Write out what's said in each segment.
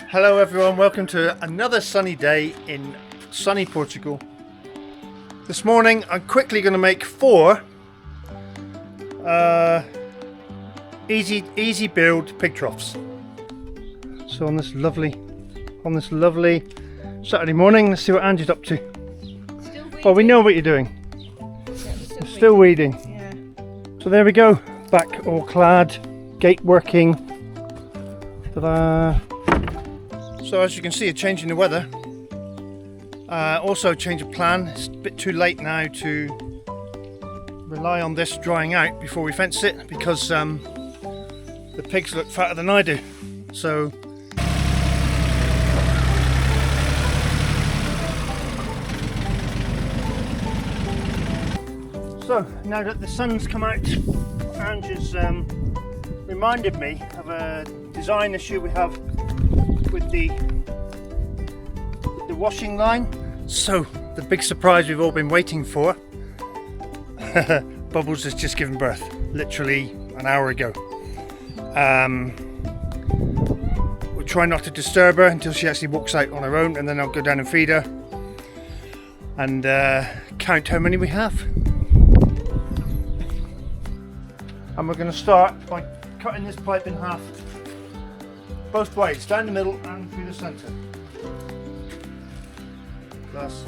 Hello everyone, welcome to another sunny day in sunny Portugal. This morning I'm quickly going to make 4 easy build pig troughs. So on this lovely Saturday morning, let's see what Angie's up to. Well, we know what you're doing. Yeah, still weeding. Yeah. So there we go, back all clad, gate working. Ta-da! So as you can see, a change in the weather. Also a change of plan. It's a bit too late now to rely on this drying out before we fence it, because the pigs look fatter than I do. So now that the sun's come out, Angie's reminded me of a design issue we have with the washing line. So the big surprise we've all been waiting for. Bubbles has just given birth, literally an hour ago. We'll try not to disturb her until she actually walks out on her own, and then I'll go down and feed her and count how many we have. And we're going to start by cutting this pipe in half, both ways, down the middle and through the centre. That's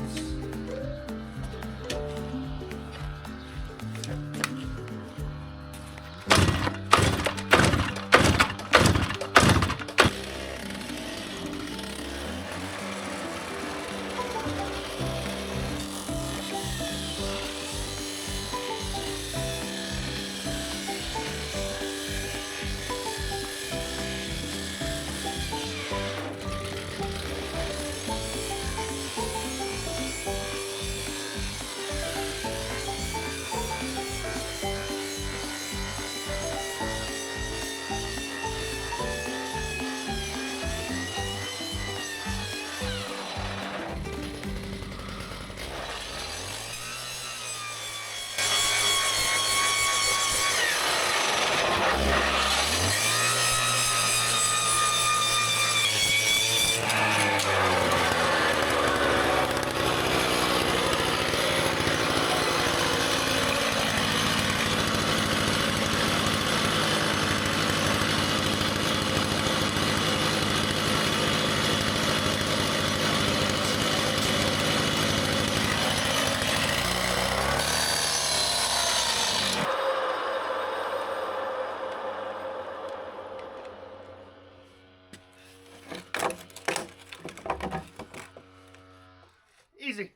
easy.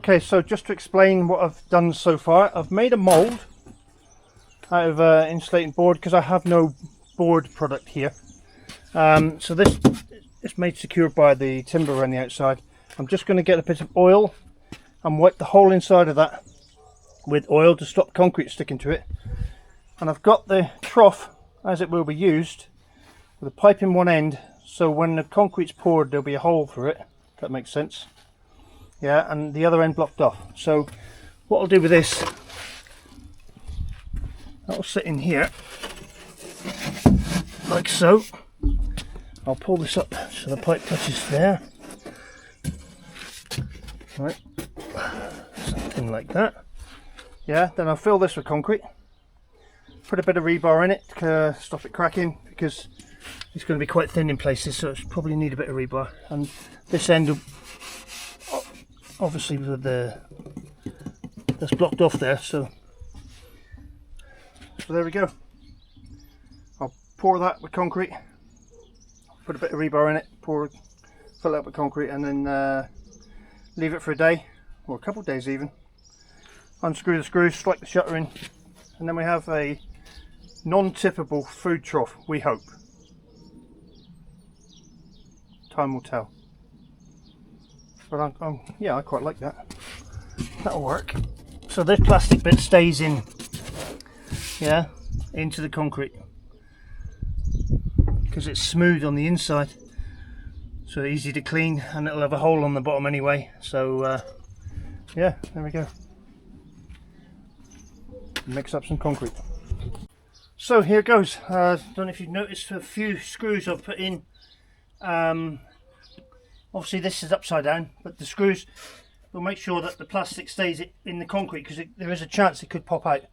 Okay, so just to explain what I've done so far, I've made a mould out of insulating board because I have no board product here. So this is made secure by the timber around the outside. I'm just going to get a bit of oil and wipe the whole inside of that with oil to stop concrete sticking to it. And I've got the trough, as it will be used, with a pipe in one end, so when the concrete's poured there'll be a hole for it, if that makes sense. Yeah, and the other end blocked off. So what I'll do with this, that'll sit in here like so. I'll pull this up so the pipe touches there. Right, something like that. Yeah, then I'll fill this with concrete, put a bit of rebar in it to stop it cracking, because it's going to be quite thin in places, so it's probably need a bit of rebar. And this end will, obviously with that's blocked off there, so there we go. I'll pour that with concrete, put a bit of rebar in it, fill it up with concrete, and then leave it for a day or a couple of days even. Unscrew the screws, strike the shutter in, and then we have a non-tippable food trough, we hope. Time will tell. But yeah, I quite like that. That'll work. So this plastic bit stays in, yeah, into the concrete, because it's smooth on the inside, so easy to clean, and it'll have a hole on the bottom anyway. So yeah, there we go. Mix up some concrete. So here goes. Don't know if you've noticed a few screws I've put in. Obviously this is upside down, but the screws will make sure that the plastic stays in the concrete, because there is a chance it could pop out.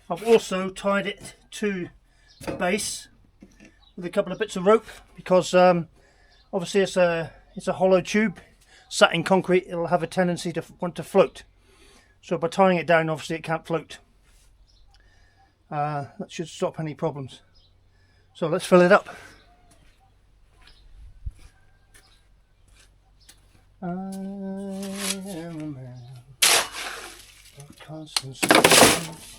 I've also tied it to the base with a couple of bits of rope, because obviously it's a hollow tube sat in concrete. It'll have a tendency to want to float. So by tying it down, obviously it can't float. That should stop any problems. So let's fill it up. I am a man of constant storms.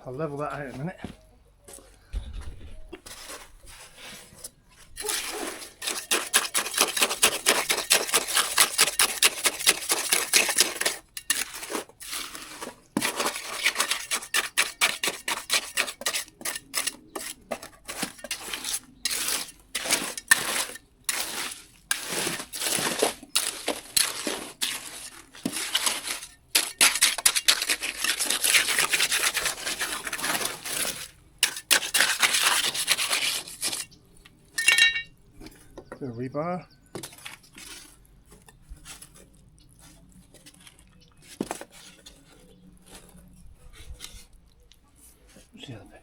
I'll level that out in a minute. The rebar. What's the other bit?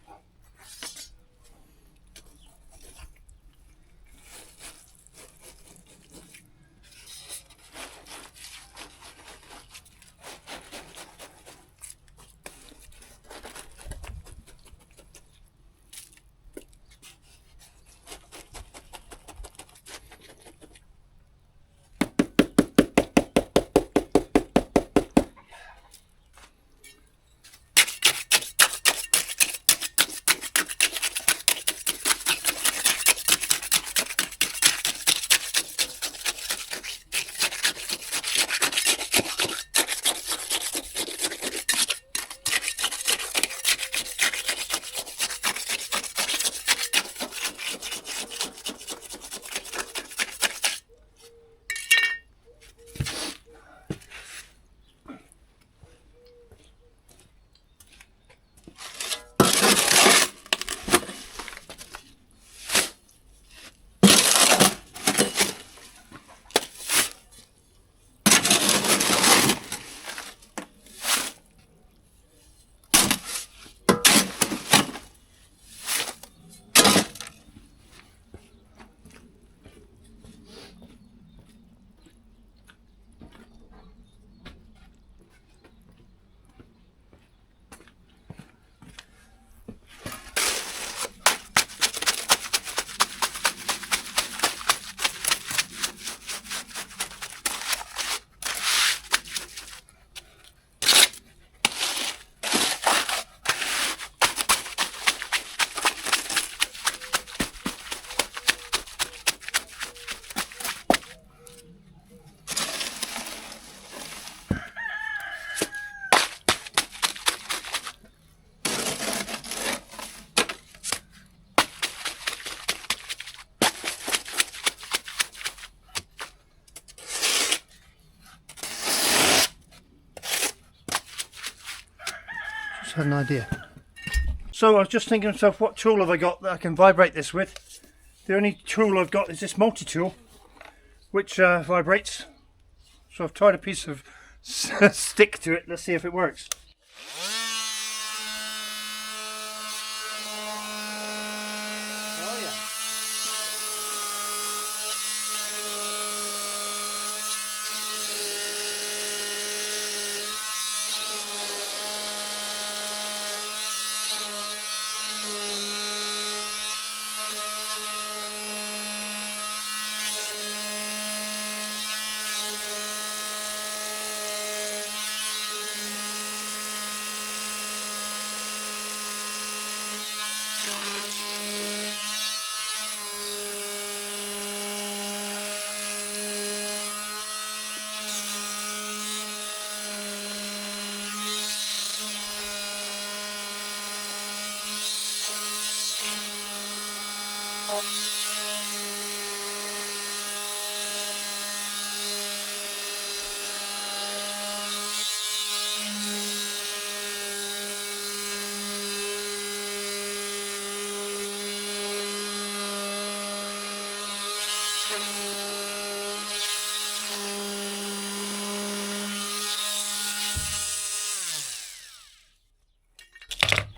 Just had an idea. So I was just thinking to myself, what tool have I got that I can vibrate this with? The only tool I've got is this multi-tool, which vibrates. So I've tied a piece of stick to it. Let's see if it works.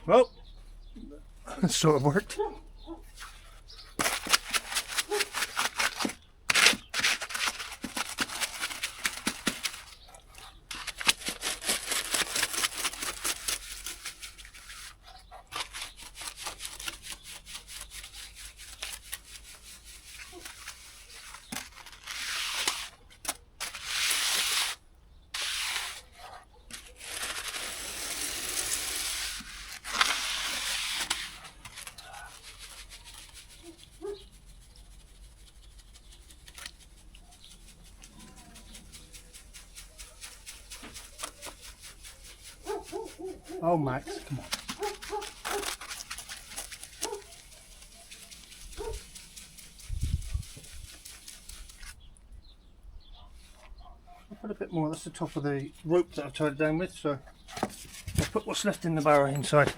Well, that sort of worked. Oh, Max, come on. I'll put a bit more. That's the top of the rope that I've tied it down with, so I'll put what's left in the barrow inside.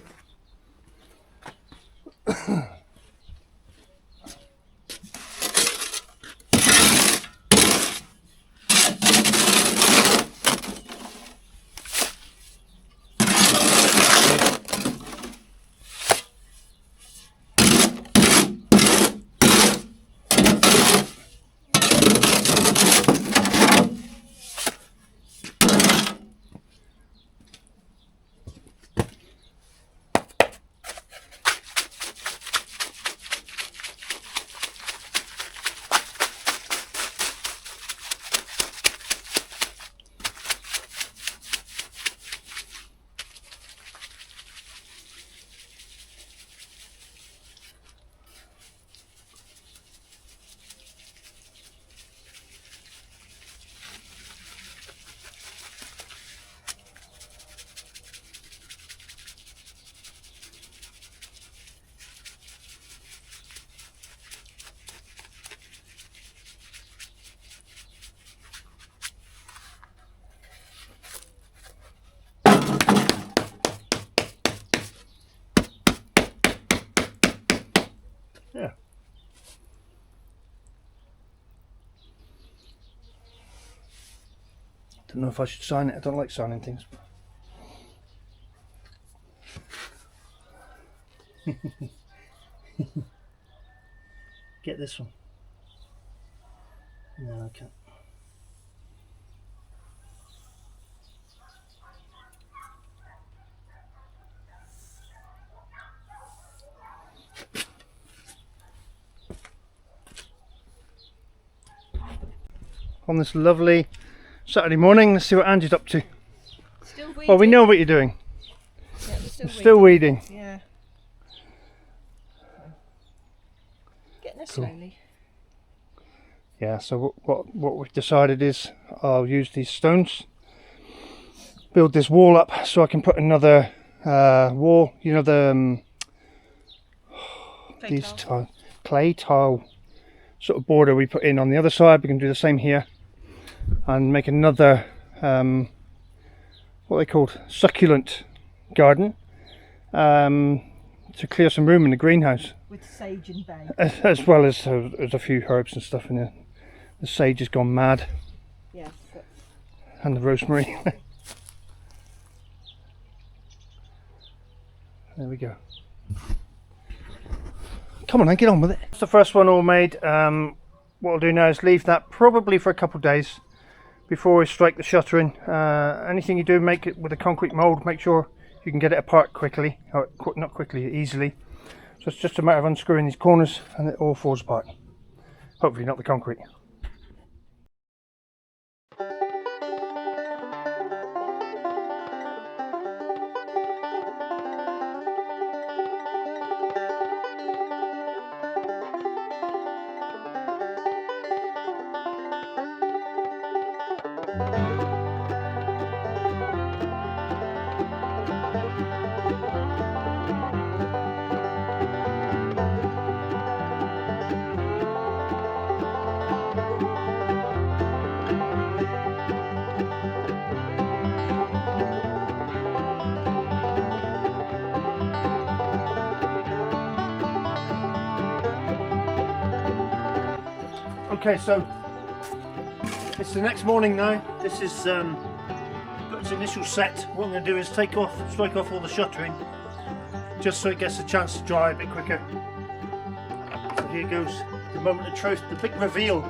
Yeah. Don't know if I should sign it. I don't like signing things. Get this one. No, I can't. On this lovely Saturday morning, let's see what Angie's up to. Still weeding. Well, we know what you're doing. Yeah, we're Still weeding. Yeah. Getting there Cool. slowly. Yeah, so what we've decided is I'll use these stones, build this wall up so I can put another wall, you know, the clay tile sort of border we put in on the other side. We can do the same here and make another what they called succulent garden to clear some room in the greenhouse With sage and bay. as well as there's a few herbs and stuff in there. The sage has gone mad. Yes. But And the rosemary. There we go. Come on then, get on with it. That's the first one all made. What I'll do now is leave that probably for a couple of days before we strike the shuttering. Anything you do, make it with a concrete mould, make sure you can get it apart quickly, or not quickly, easily. So it's just a matter of unscrewing these corners and it all falls apart. Hopefully not the concrete. Okay, so it's the next morning now. This is got its initial set. What I'm going to do is strike off all the shuttering, just so it gets a chance to dry a bit quicker. So here goes the moment of truth, the big reveal.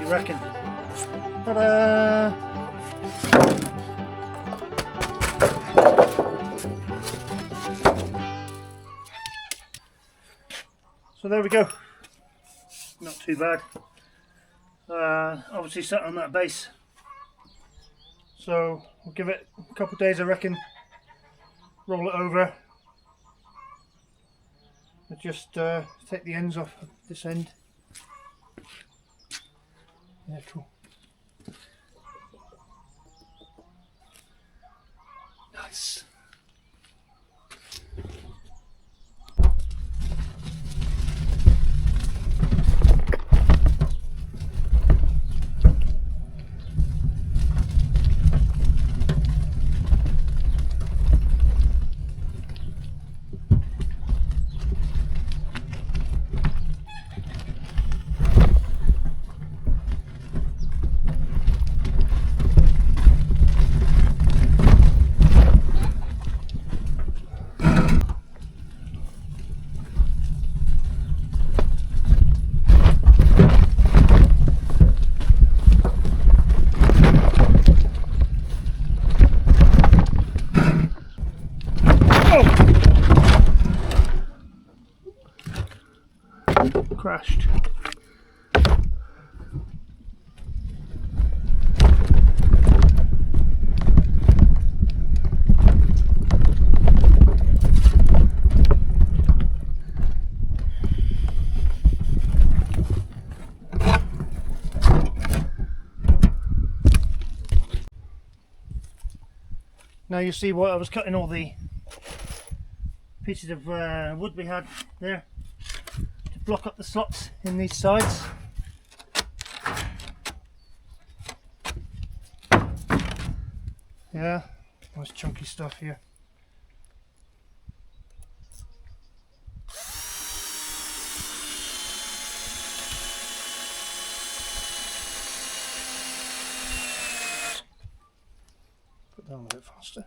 Reckon. Ta-da! So there we go. Not too bad. Obviously sat on that base. So we'll give it a couple of days, I reckon. Roll it over. But just take the ends off this end. Natural. Nice. Crashed. Now you see what I was cutting all the pieces of wood we had there to block up the slots in these sides. Yeah, nice chunky stuff here. Put down a bit faster.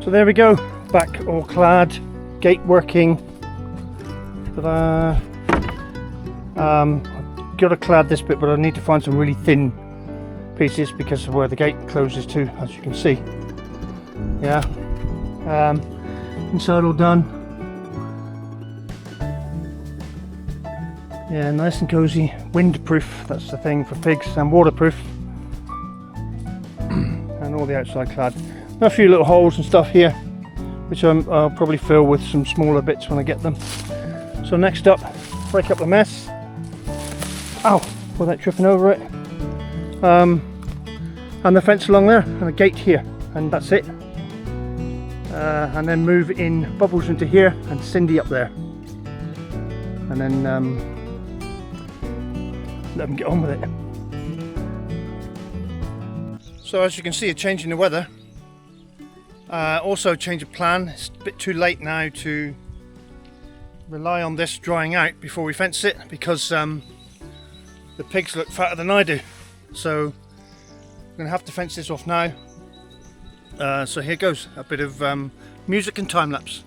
So there we go, back all clad, gate working. Ta-da. I've got to clad this bit, but I need to find some really thin pieces because of where the gate closes to, as you can see. Yeah. Inside all done. Yeah, nice and cozy, windproof, that's the thing for pigs, and waterproof. And all the outside clad. A few little holes and stuff here, which I'll probably fill with some smaller bits when I get them. So next up, break up the mess. Ow, without tripping over it. And the fence along there, and a gate here, and that's it. And then move in Bubbles into here, and Cindy up there. And then let them get on with it. So as you can see, a change in the weather. Also a change of plan. It's a bit too late now to rely on this drying out before we fence it, because the pigs look fatter than I do. So I'm going to have to fence this off now. So here goes, a bit of music and time lapse.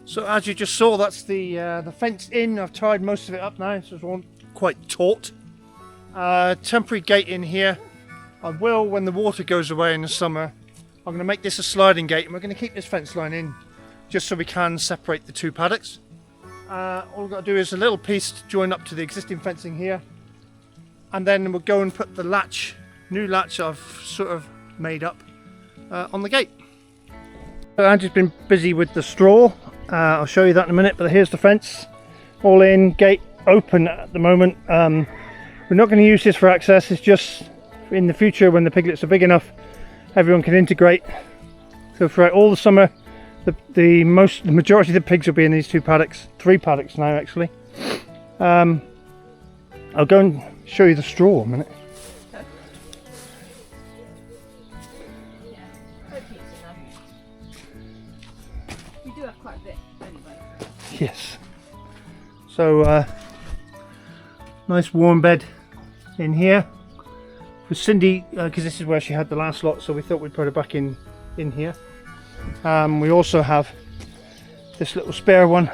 So as you just saw, that's the fence in. I've tied most of it up now, so it's all quite taut. Temporary gate in here. I will, when the water goes away in the summer, I'm going to make this a sliding gate, and we're going to keep this fence line in just so we can separate the two paddocks. All we've got to do is a little piece to join up to the existing fencing here, and then we'll go and put the latch, new latch I've sort of made up, on the gate. So Angie's been busy with the straw. I'll show you that in a minute, but here's the fence, all in, gate open at the moment. We're not going to use this for access, it's just in the future when the piglets are big enough, everyone can integrate. So throughout all the summer, the majority of the pigs will be in these two paddocks, 3 paddocks now actually. I'll go and show you the straw in a minute. Quite a bit anyway. Yes. So nice warm bed in here for Cindy, because this is where she had the last lot, so we thought we'd put her back in here. We also have this little spare one.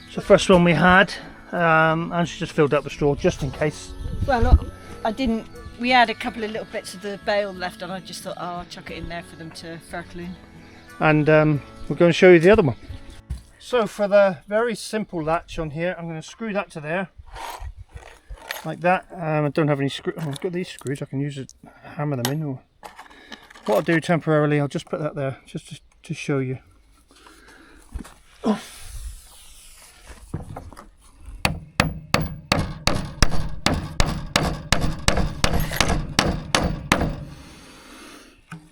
It's the first one we had, and she just filled up the straw just in case. Well, look, I didn't. We had a couple of little bits of the bale left, and I just thought, oh, I'll chuck it in there for them to fertile in. And we're going to show you the other one. So for the very simple latch on here, I'm going to screw that to there, like that. I don't have any screws. I've got these screws. I can use it, hammer them in. Or what I'll do temporarily, I'll just put that there, just to show you. Oh.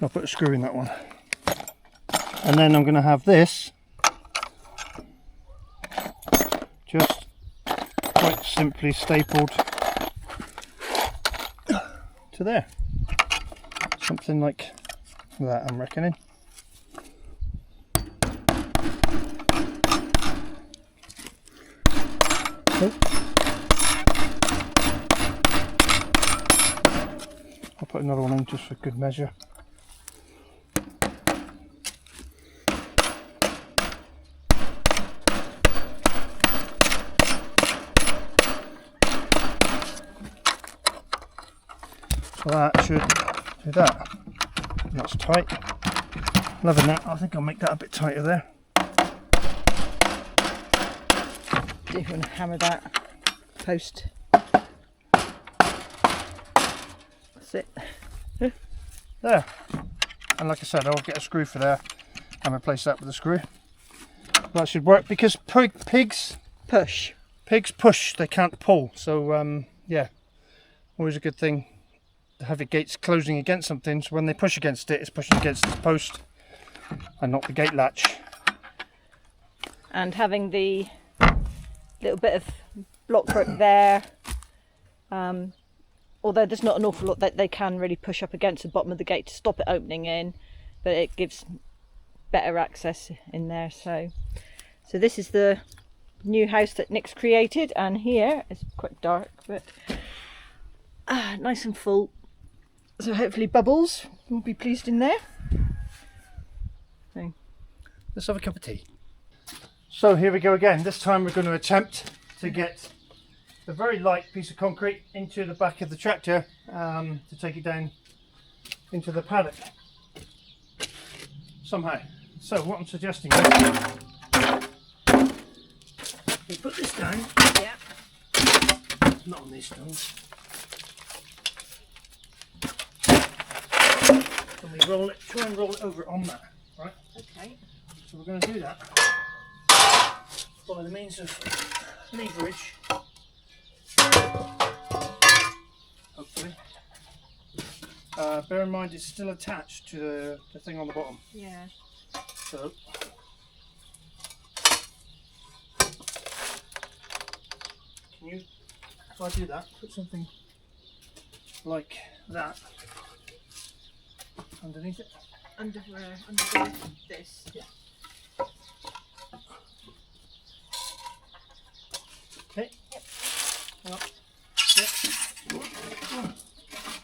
I'll put a screw in that one. And then I'm going to have this just quite simply stapled to there. Something like that, I'm reckoning. Oh. put another one in just for good measure. So that should do that. That's tight. Loving that. I think I'll make that a bit tighter there. See if we want to hammer that post. That's it. There. And like I said, I'll get a screw for there and replace that with a screw. That should work because pigs Push. push, they can't pull. So yeah, always a good thing to have your gates closing against something, so when they push against it, it's pushing against this post and not the gate latch. And having the little bit of block rope there, although there's not an awful lot that they can really push up against the bottom of the gate to stop it opening in, but it gives better access in there. So this is the new house that Nick's created, and here it's quite dark, but nice and full. So hopefully Bubbles will be pleased in there. So Let's have a cup of tea. So here we go again. This time we're going to attempt to get the very light piece of concrete into the back of the tractor to take it down into the paddock somehow. So what I'm suggesting is we put this down, yeah, not on these stones, and we roll it, try and roll it over on that, right? okay. So we're going to do that by the means of leverage, hopefully. Bear in mind it's still attached to the thing on the bottom. Yeah. So can you, if I do that, put something like that underneath it? Under where? Under this. Yeah. Okay. Well, yeah.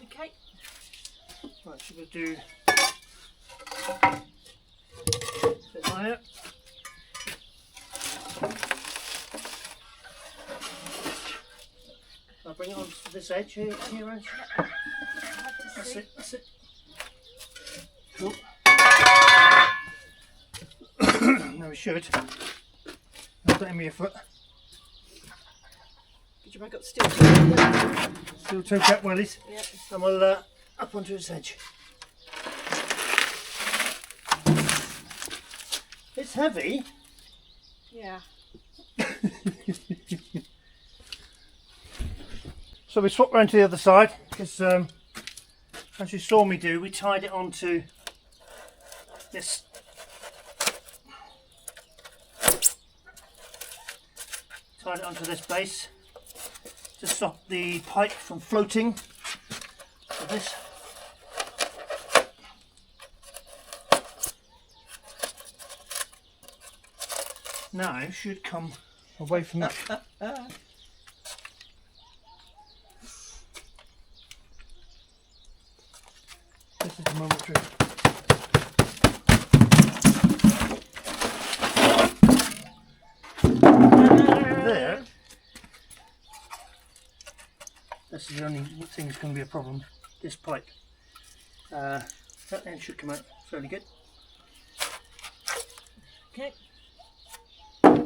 Okay. Right, so we'll do a bit higher. I'll bring it on to this edge here, Rose. That's it, that's it. Cool. Now we should. Hold that in with your foot. Did you make up steel? Steel toe cap wellies. Yep. And we'll up onto its edge. It's heavy. Yeah. So we swapped round to the other side because, as you saw me do, we tied it onto this base to stop the pipe from floating. So this now should come away from it. This is the moment of truth. There. This is the only thing that's going to be a problem. This pipe. That end should come out fairly good. Okay. And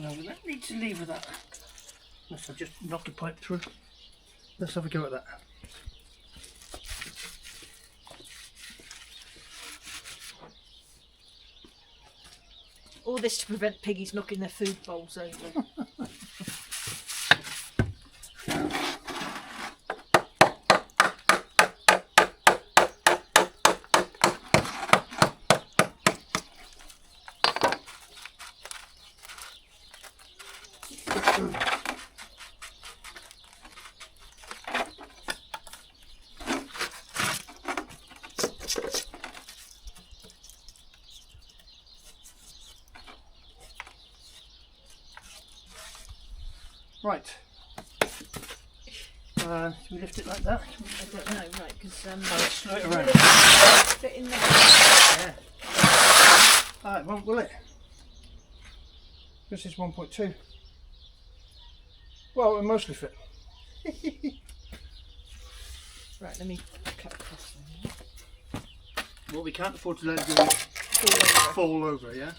I'm going to need to leave with that. Unless I just knock the pipe through. Let's have a go at that. All this to prevent piggies knocking their food bowls over. Right. Should we lift it like that? I don't know, right, because Slow it around. fit in there. Yeah. Ah, it won't, will it? This is 1.2. Well, it'll mostly fit. Right, let me cut across them. Well, we can't afford to let it go fall over, yeah?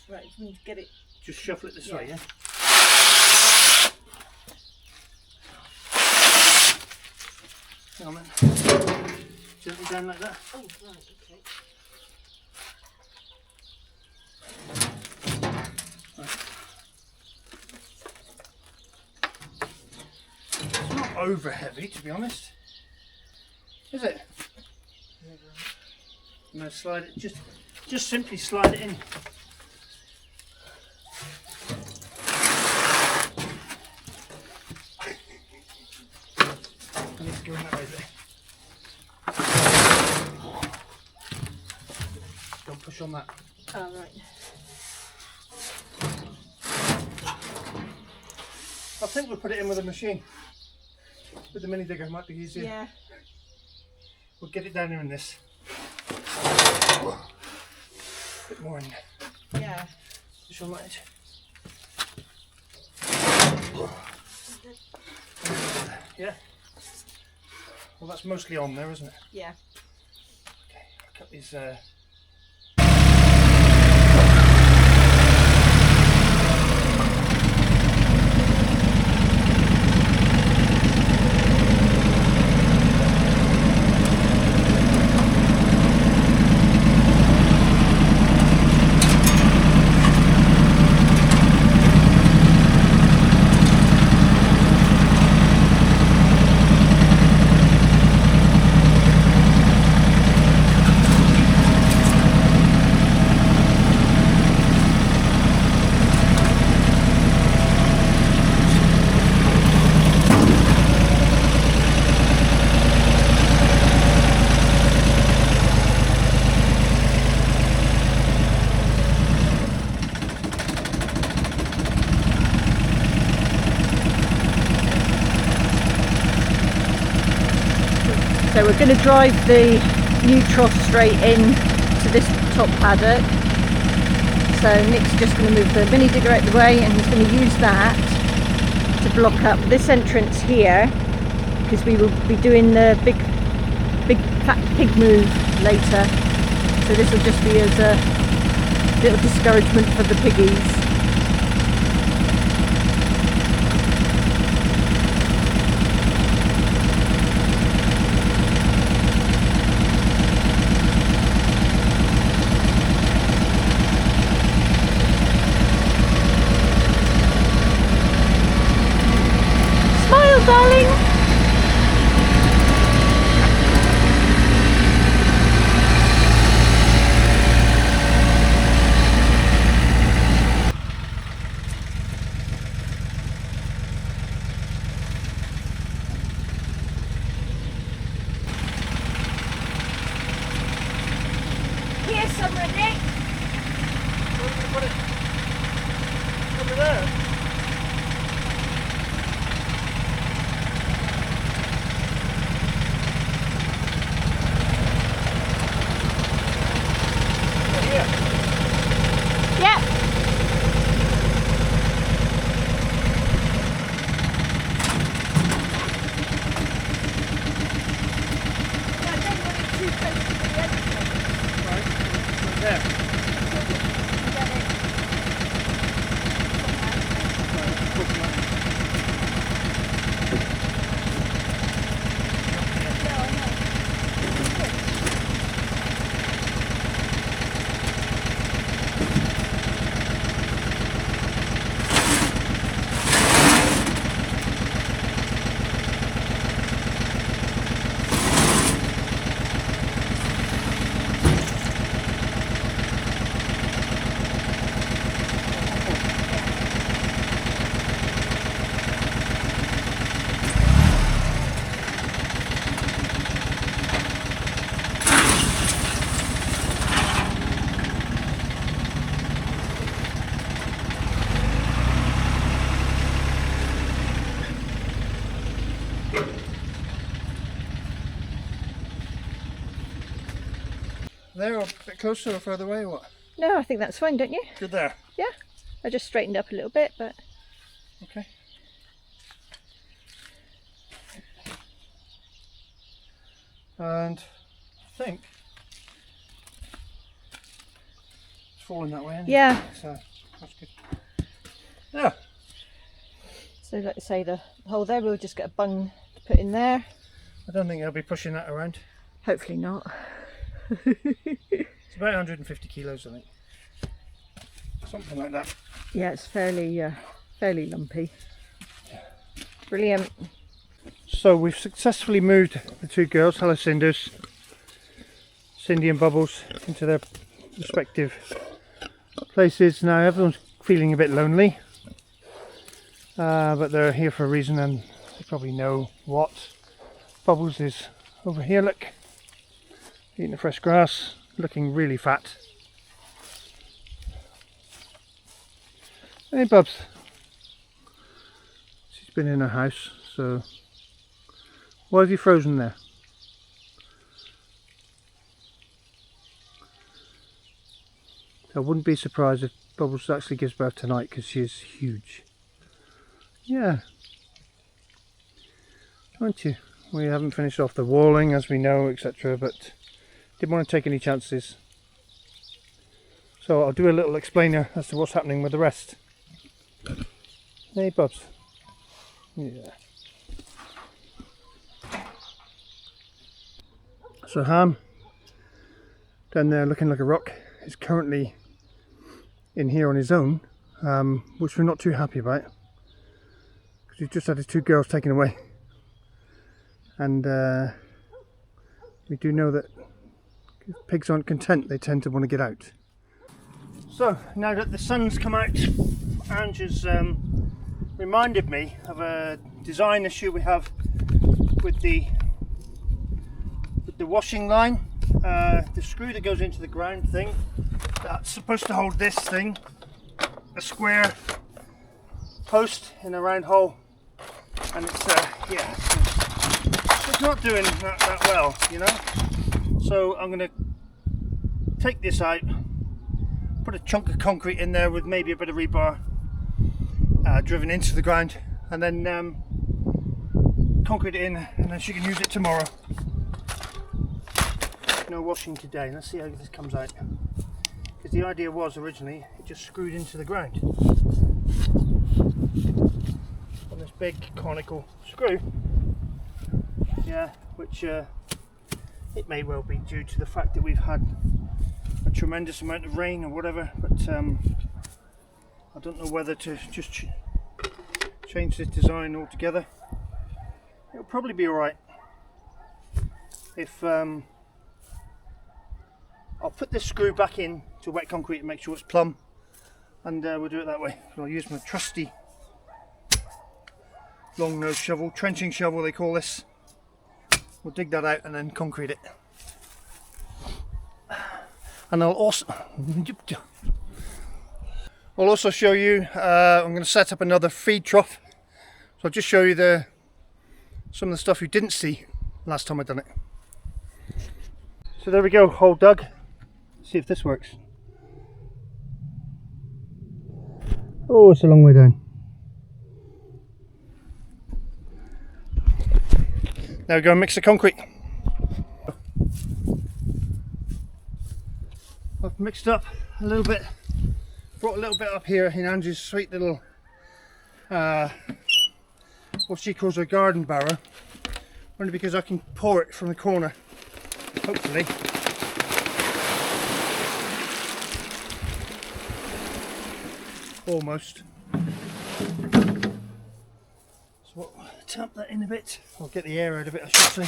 Right, you can get it. Just shuffle it this way, yeah? Hang on then. Gently down like that. Oh, right, okay. It's not over heavy, to be honest. Is it? I'm going to slide it, just simply slide it in. I need to go in that way there. Don't push on that. Oh, right. I think we'll put it in with a machine. With the mini digger, it might be easier. Yeah. We'll get it down here in this. Bit more in there. Yeah. Just on that edge. Yeah. Well, that's mostly on there, isn't it? Yeah. Okay, I'll cut these. So we're going to drive the new trough straight in to this top paddock. So Nick's just going to move the mini digger out the way, and he's going to use that to block up this entrance here, because we will be doing the big fat pig move later. So this will just be as a little discouragement for the piggies. Darling. Here's some, Nick. Put it over there. there, or a bit closer or further away, or what? No, I think that's fine, don't you? Good there. Yeah, I just straightened up a little bit, but... Okay. And I think it's falling that way, isn't it? Yeah. So that's good. Yeah. So like I say, the hole there, we'll just get a bung to put in there. I don't think they'll be pushing that around. Hopefully not. It's about 150 kilos, I think. Something like that. Yeah, it's fairly lumpy. Brilliant. So we've successfully moved the two girls, hello Cinders, Cindy and Bubbles, into their respective places. Now everyone's feeling a bit lonely, but they're here for a reason, and they probably know what. Bubbles is over here, look, eating the fresh grass, looking really fat. Hey Bubs, she's been in her house, so why have you frozen there? I wouldn't be surprised if Bubbles actually gives birth tonight, because she is huge. Yeah, aren't you? We haven't finished off the walling, as we know, etc., but didn't want to take any chances. So I'll do a little explainer as to what's happening with the rest. Hey Bubs. Yeah. So Ham, down there looking like a rock, is currently in here on his own, which we're not too happy about, because he's just had his two girls taken away. And we do know that if pigs aren't content, they tend to want to get out. So now that the sun's come out, Ange has reminded me of a design issue we have with the washing line. The screw that goes into the ground thing, that's supposed to hold this thing, a square post in a round hole, and it's yeah, it's not doing that well, you know. So I'm going to take this out, put a chunk of concrete in there with maybe a bit of rebar driven into the ground, and then concrete it in, and then she can use it tomorrow. No washing today. Let's see how this comes out, because the idea was originally it just screwed into the ground on this big conical screw. Yeah, which it may well be due to the fact that we've had a tremendous amount of rain or whatever, but I don't know whether to just change this design altogether. It'll probably be alright if I'll put this screw back in to wet concrete and make sure it's plumb, and we'll do it that way. I'll use my trusty long nose shovel, trenching shovel they call this. We'll dig that out and then concrete it. And I'll also show you, I'm going to set up another feed trough. So I'll just show you some of the stuff you didn't see last time I done it. So there we go, hole dug. See if this works. Oh, it's a long way down. Now we go and mix the concrete. I've mixed up a little bit, brought a little bit up here in Angie's sweet little, what she calls her garden barrow, only because I can pour it from the corner, hopefully. Almost. So we'll tap that in a bit. I'll get the air out of it, I should say.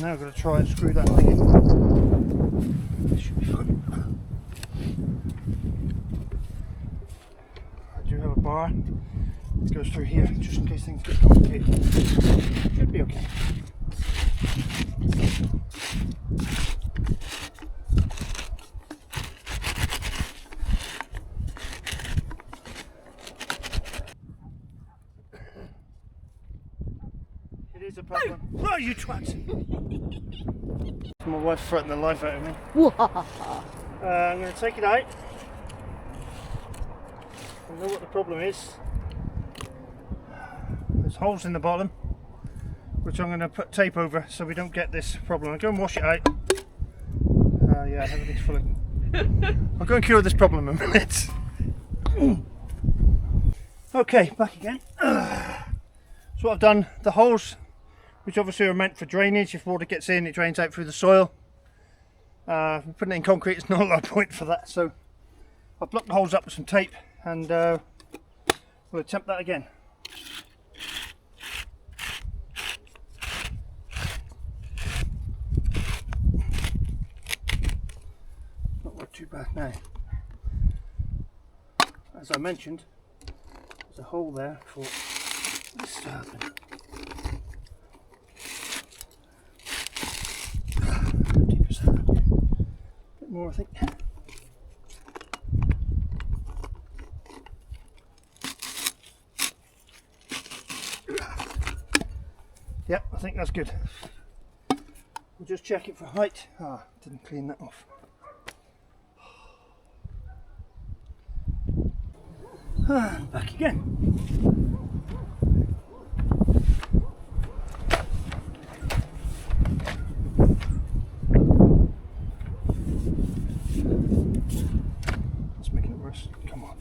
Now I've got to try and screw that thing in. This should be fun. I do have a bar. It goes through here, just in case things get complicated. Should be okay. is a problem. Oh, you twat! My wife threatened the life out of me. I'm going to take it out. I know what the problem is. There's holes in the bottom, which I'm going to put tape over so we don't get this problem. I'll go and wash it out. Yeah, everything's full of... I'll go and cure this problem in a minute. Okay, back again. So what I've done, the holes, which obviously are meant for drainage, if water gets in it drains out through the soil. Putting it in concrete, it's not a lot of point for that, so I've blocked the holes up with some tape and we'll attempt that again. Not too bad now. As I mentioned, there's a hole there for this to happen. How deep is that? A bit more, I think. Yep, I think that's good. We'll just check it for height. Didn't clean that off. Back again. It's making it worse. Come on.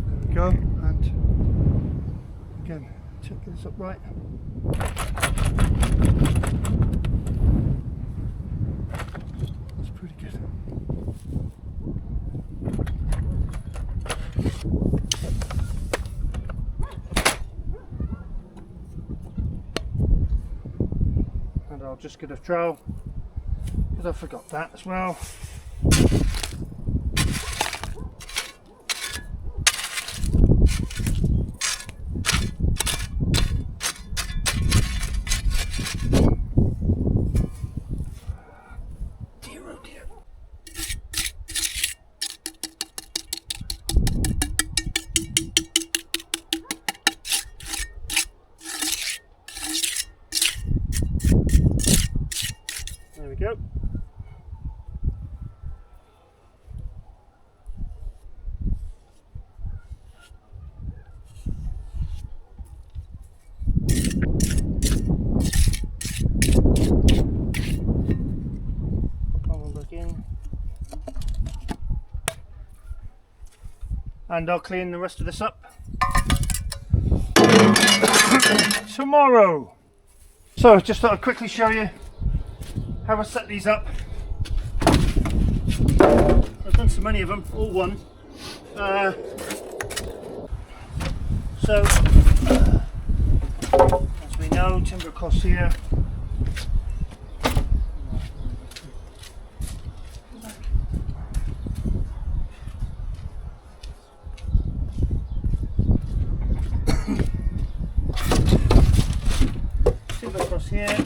There we go. And again, check this up right. Pretty good. And I'll just get a trowel because I forgot that as well. There we go. I'll look in. And I'll clean the rest of this up tomorrow. So just thought I'd quickly show you how I set these up. I've done so many of them, all one. So as we know, timber across here. Timber across here.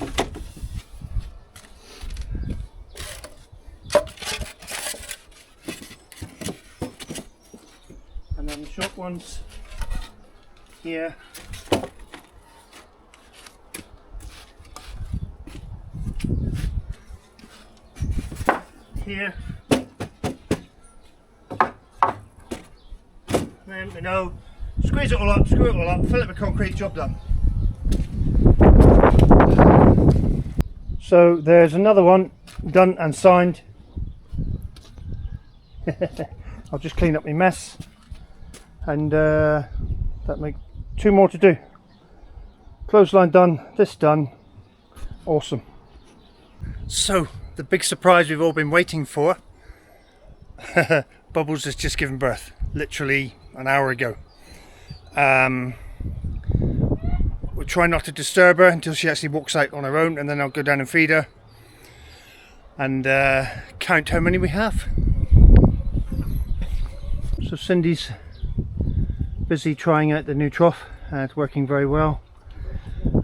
And then the short ones here. Here. Then we know, squeeze it all up, screw it all up, fill it with concrete, job done. So there's another one done and signed. I'll just clean up my mess, and that make 2 more to do. Clothesline done, this done, awesome. So the big surprise we've all been waiting for. Bubbles has just given birth, literally an hour ago. We'll try not to disturb her until she actually walks out on her own, and then I'll go down and feed her and count how many we have. So Cindy's busy trying out the new trough. It's working very well,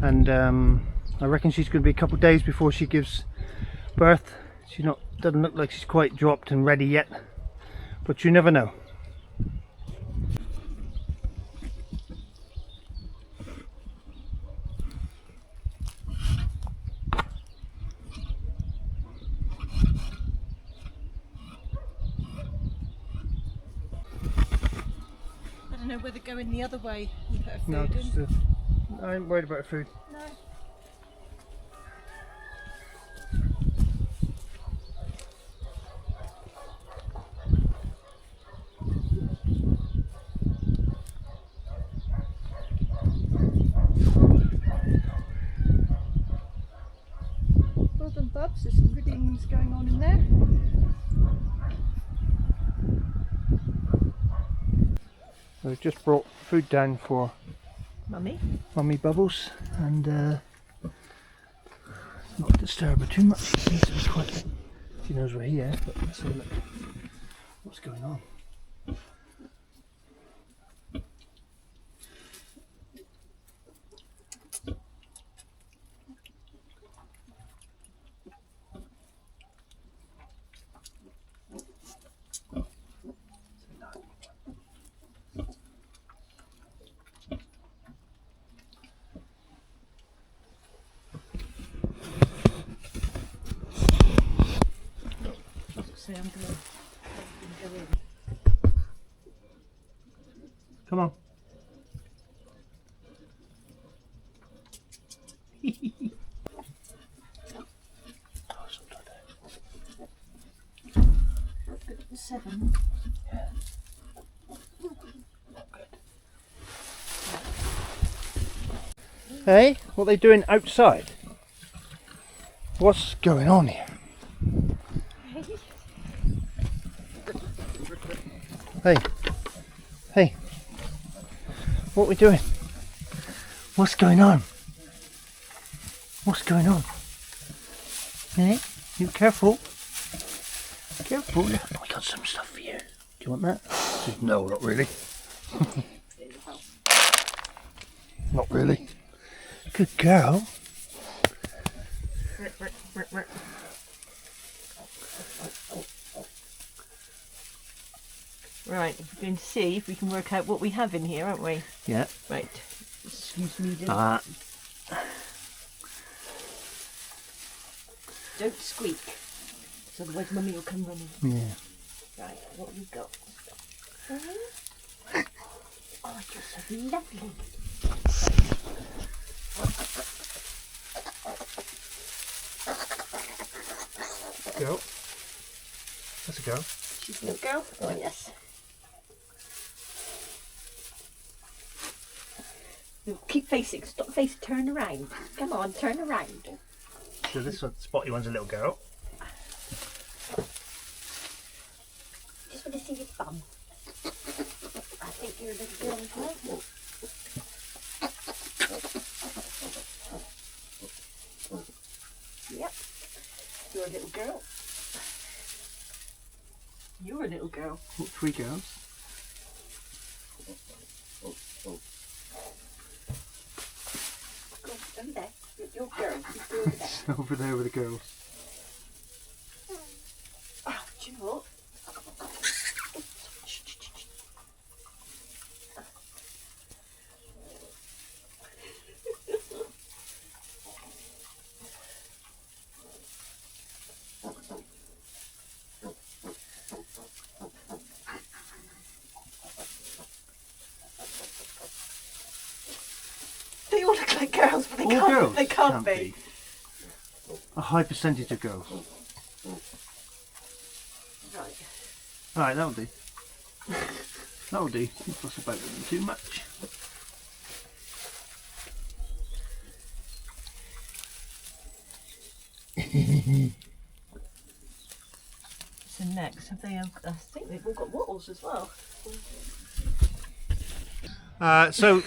and I reckon she's going to be a couple of days before she gives birth. Doesn't look like she's quite dropped and ready yet, but you never know. I don't know whether going the other way and put her food No, in. just I ain't worried about her food. No. Well done, Bubs. There's some riddings going on in there. I've just brought food down for Mummy. Mummy Bubbles, and not disturb her too much. She seems to be quite. She knows we're here, but let's have a look. What's going on? So I'm going to go in. Come on. Good at the 7. Hey, what are they doing outside? What's going on here? Hey, hey, what are we doing? What's going on? What's going on? Hey, you careful. Careful. I got some stuff for you. Do you want that? No, not really. Not really. Good girl. Right, we're going to see if we can work out what we have in here, aren't we? Yeah. Right. Excuse me, don't squeak, 'cause otherwise Mummy will come running. Yeah. Right, what have we got? Oh, you're so lovely. Go. That's a go. She's a little girl? Oh, yes. No, keep facing, stop facing, turn around. Come on, turn around. So this one, spotty one's a little girl. Just want to see your bum. I think you're a little girl as well. Yep. You're a little girl. You're a little girl. Oh, 3 girls. Go over there. You're a girl. You go over there. Over there with the girls. Oh, do you know what? They all look like girls, but they All can't. girls? They can't be. A high percentage of girls. Right. Alright, that'll do. That'll do. Don't fuss about them too much. So next, have they? I think they've all got wattles as well. So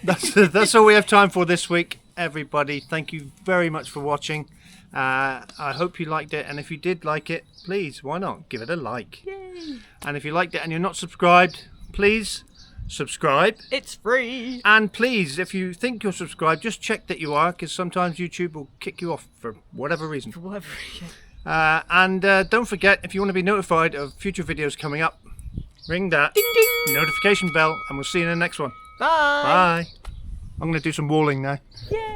that's all we have time for this week, everybody. Thank you very much for watching. I hope you liked it, and if you did like it, please, why not give it a like? Yay! And if you liked it and you're not subscribed, please subscribe. It's free. And please, if you think you're subscribed, just check that you are, because sometimes YouTube will kick you off for whatever reason. For whatever reason. And don't forget, if you want to be notified of future videos coming up, ring that Ding ding. notification bell, and we'll see you in the next one. Bye. Bye. I'm going to do some walling now. Yay.